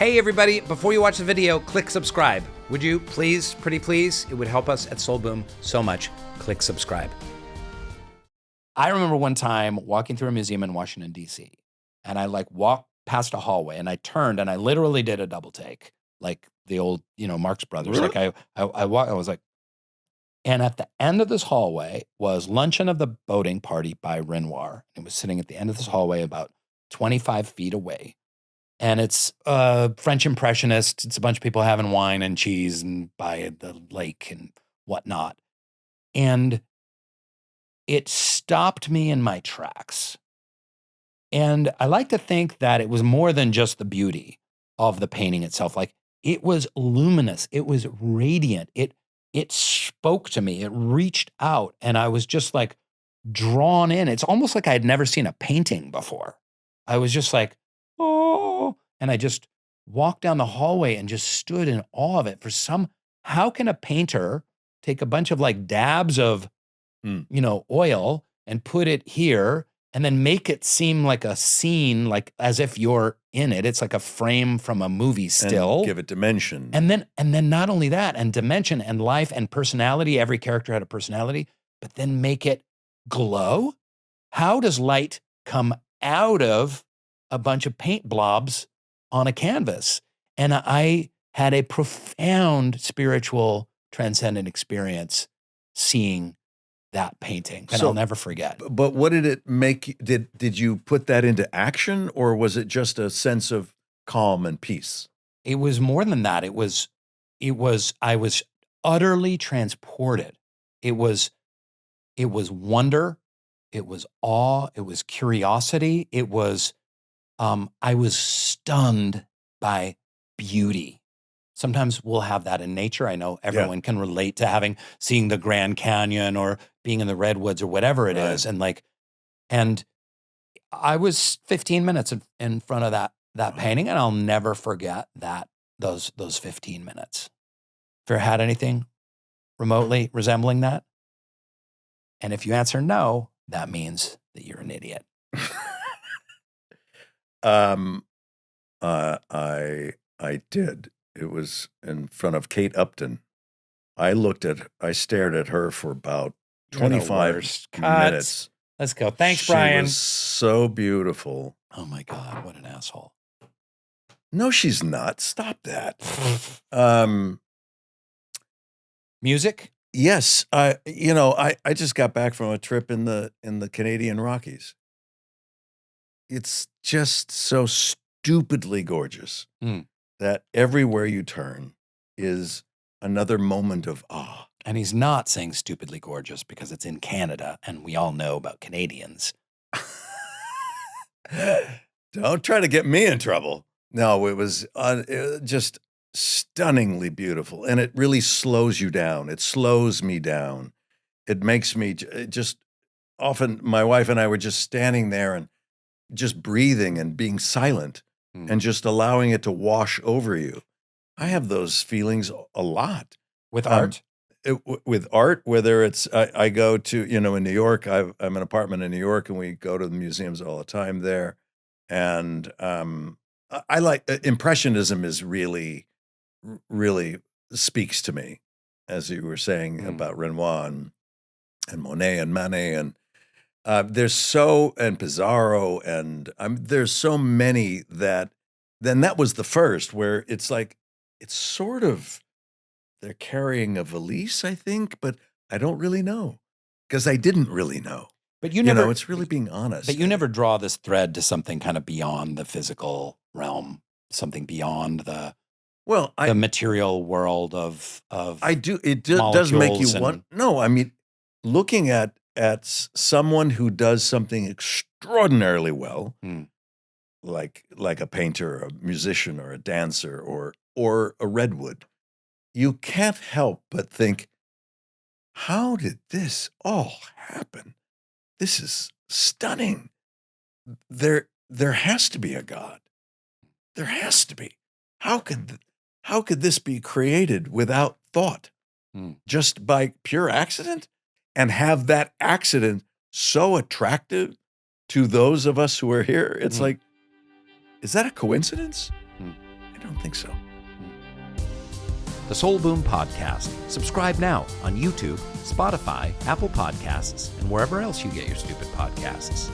Hey everybody, before you watch the video, click subscribe. Would you please, pretty please? It would help us at Soul Boom so much. Click subscribe. I remember one time walking through a museum in Washington, D.C., and I walked past a hallway and I turned and I literally did a double take, like the old, Marx Brothers. Really? I was like, and at the end of this hallway was Luncheon of the Boating Party by Renoir. It was sitting at the end of this hallway about 25 feet away. And it's French Impressionist. It's a bunch of people having wine and cheese and by the lake and whatnot. And it stopped me in my tracks. And I like to think that it was more than just the beauty of the painting itself. Like, it was luminous. It was radiant. It spoke to me. It reached out. And I was just like drawn in. It's almost like I had never seen a painting before. I was just like, oh, and I just walked down the hallway and just stood in awe of it. How can a painter take a bunch of dabs of, oil and put it here and then make it seem like a scene, like as if you're in it. It's like a frame from a movie still. And give it dimension. And then not only that, and dimension and life and personality, every character had a personality, but then make it glow. How does light come out of a bunch of paint blobs on a canvas? And I had a profound spiritual transcendent experience seeing that painting that I'll never forget. But what did it make? Did you put that into action, or was it just a sense of calm and peace? It was more than that. I was utterly transported. It was wonder. It was awe. It was curiosity. It was, I was stunned by beauty. Sometimes we'll have that in nature. I know everyone can relate to seeing the Grand Canyon or being in the Redwoods or whatever it is. And I was 15 minutes in front of that painting, and I'll never forget those 15 minutes. Have you ever had anything remotely resembling that? And if you answer no, that means that you're an idiot. I did. It was in front of Kate Upton. I stared at her for about 25 minutes. Let's go. Thanks, Bryan. She was so beautiful. Oh my God, what an asshole. No, she's not. Stop that. Music? Yes. I just got back from a trip in the Canadian Rockies. It's just so stupidly gorgeous that everywhere you turn is another moment of awe. And he's not saying stupidly gorgeous because it's in Canada, and we all know about Canadians. Don't try to get me in trouble. No, it was just stunningly beautiful, and it really slows you down. It slows me down. It makes me just often, my wife and I were just standing there and just breathing and being silent and just allowing it to wash over you. I have those feelings a lot. With art? With art, whether it's, I go to, in New York, I'm an apartment in New York, and we go to the museums all the time there. And I like, Impressionism is really, really speaks to me, as you were saying about Renoir and Monet and Manet. And and Pizarro, and there's so many that was the first, where it's like, it's sort of, they're carrying a valise, I think, but I don't really know, because I didn't really know. But you never, it's really being honest. But you never draw this thread to something kind of beyond the physical realm, something beyond the material world of I do. It does make you want. No, I mean, looking at someone who does something extraordinarily well, like a painter, or a musician, or a dancer, or a redwood, you can't help but think, how did this all happen? This is stunning. There has to be a God. There has to be. How could this be created without thought, just by pure accident, and have that accident so attractive to those of us who are here? It's like, is that a coincidence? I don't think so. The Soul Boom Podcast. Subscribe now on YouTube, Spotify, Apple Podcasts, and wherever else you get your stupid podcasts.